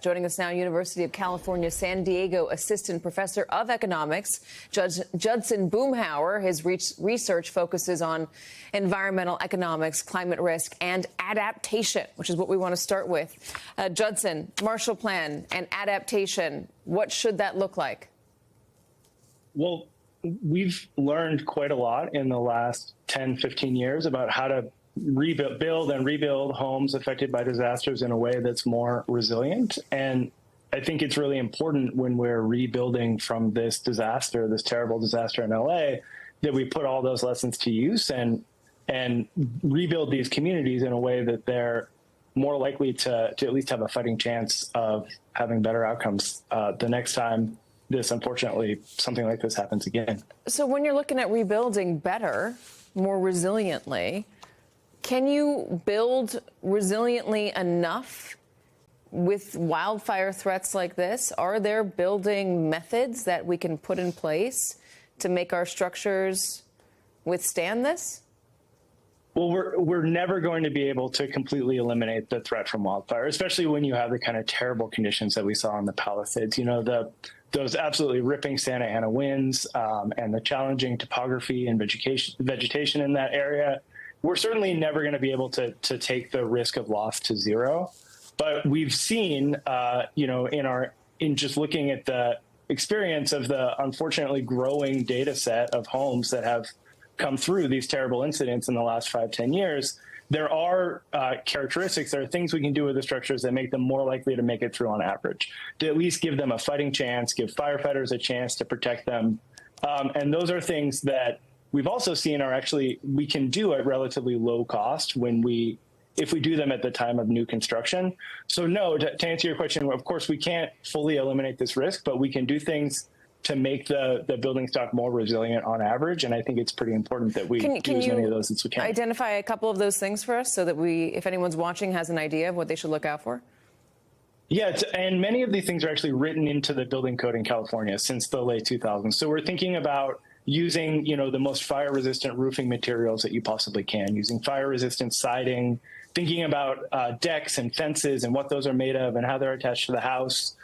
Joining us now, University of California, San Diego Assistant Professor of Economics, Judson Boomhauer. His research focuses on environmental economics, climate risk, and adaptation, which is what we want to start with. Judson, Marshall Plan and adaptation, what should that look like? Well, we've learned quite a lot in the last 10, 15 years about how to build and rebuild homes affected by disasters in a way that's more resilient. And I think it's really important when we're rebuilding from this disaster, this terrible disaster in LA, that we put all those lessons to use and rebuild these communities in a way that they're more likely to at least have a fighting chance of having better outcomes the next time unfortunately, something like this happens again. So when you're looking at rebuilding better, more resiliently, can you build resiliently enough with wildfire threats like this? Are there building methods that we can put in place to make our structures withstand this? Well, we're never going to be able to completely eliminate the threat from wildfire, especially when you have the kind of terrible conditions that we saw in the Palisades. You know, those absolutely ripping Santa Ana winds and the challenging topography and vegetation in that area. We're certainly never going to be able to take the risk of loss to zero, but we've seen, in just looking at the experience of the unfortunately growing data set of homes that have come through these terrible incidents in the last 5-10 years, there are characteristics, there are things we can do with the structures that make them more likely to make it through on average, to at least give them a fighting chance, give firefighters a chance to protect them. And those are things that we've also seen are actually we can do at relatively low cost if we do them at the time of new construction. So no, to answer your question, of course, we can't fully eliminate this risk, but we can do things to make the building stock more resilient on average. And I think it's pretty important that we do as many of those as we can. Identify a couple of those things for us so that if anyone's watching, has an idea of what they should look out for? Yeah, and many of these things are actually written into the building code in California since the late 2000s. So we're thinking about using, the most fire-resistant roofing materials that you possibly can, using fire-resistant siding, thinking about decks and fences and what those are made of and how they're attached to the house.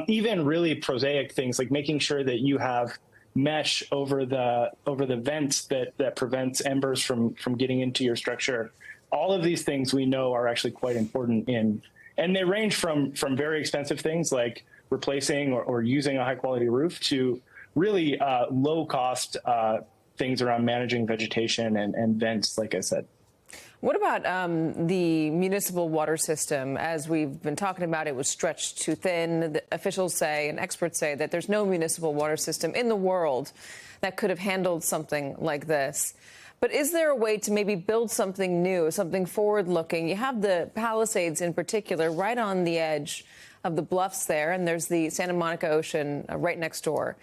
Even really prosaic things like making sure that you have mesh over the vents that prevents embers from getting into your structure. All of these things we know are actually quite important and they range from very expensive things like replacing or using a high-quality roof to really low-cost things around managing vegetation and vents, like I said. What about the municipal water system? As we've been talking about, it was stretched too thin. The officials say and experts say that there's no municipal water system in the world that could have handled something like this. But is there a way to maybe build something new, something forward-looking? You have the Palisades in particular right on the edge of the bluffs there, and there's the Santa Monica Ocean right next door.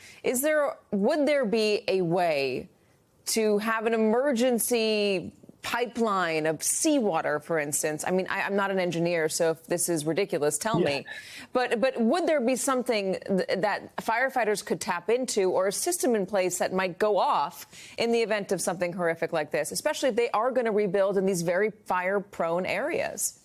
Would there be a way to have an emergency pipeline of seawater, for instance? I mean, I'm not an engineer, so if this is ridiculous, tell me. But would there be something that firefighters could tap into, or a system in place that might go off in the event of something horrific like this, especially if they are going to rebuild in these very fire-prone areas?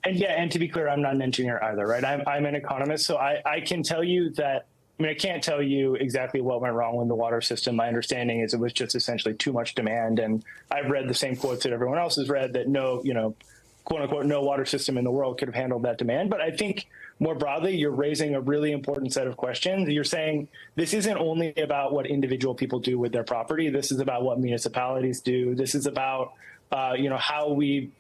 And to be clear, I'm not an engineer either, right? I'm an economist, so I can tell you that. I can't tell you exactly what went wrong with the water system. My understanding is it was just essentially too much demand. And I've read the same quotes that everyone else has read that no, quote unquote, no water system in the world could have handled that demand. But I think more broadly, you're raising a really important set of questions. You're saying this isn't only about what individual people do with their property. This is about what municipalities do. This is about, how we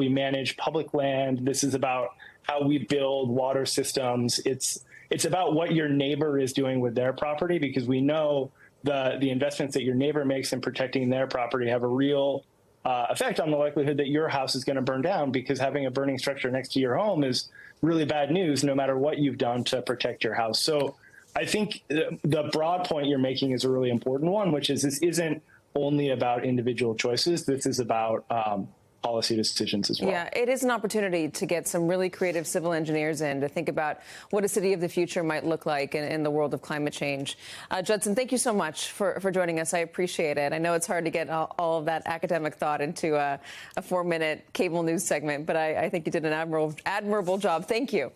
manage public land. This is about how we build water systems. It's about what your neighbor is doing with their property, because we know the investments that your neighbor makes in protecting their property have a real effect on the likelihood that your house is going to burn down, because having a burning structure next to your home is really bad news no matter what you've done to protect your house. So I think the broad point you're making is a really important one, which is this isn't only about individual choices. This is about policy decisions as well. Yeah, it is an opportunity to get some really creative civil engineers in to think about what a city of the future might look like in the world of climate change. Judson, thank you so much for joining us. I appreciate it. I know it's hard to get all of that academic thought into a 4-minute cable news segment, but I think you did an admirable job. Thank you.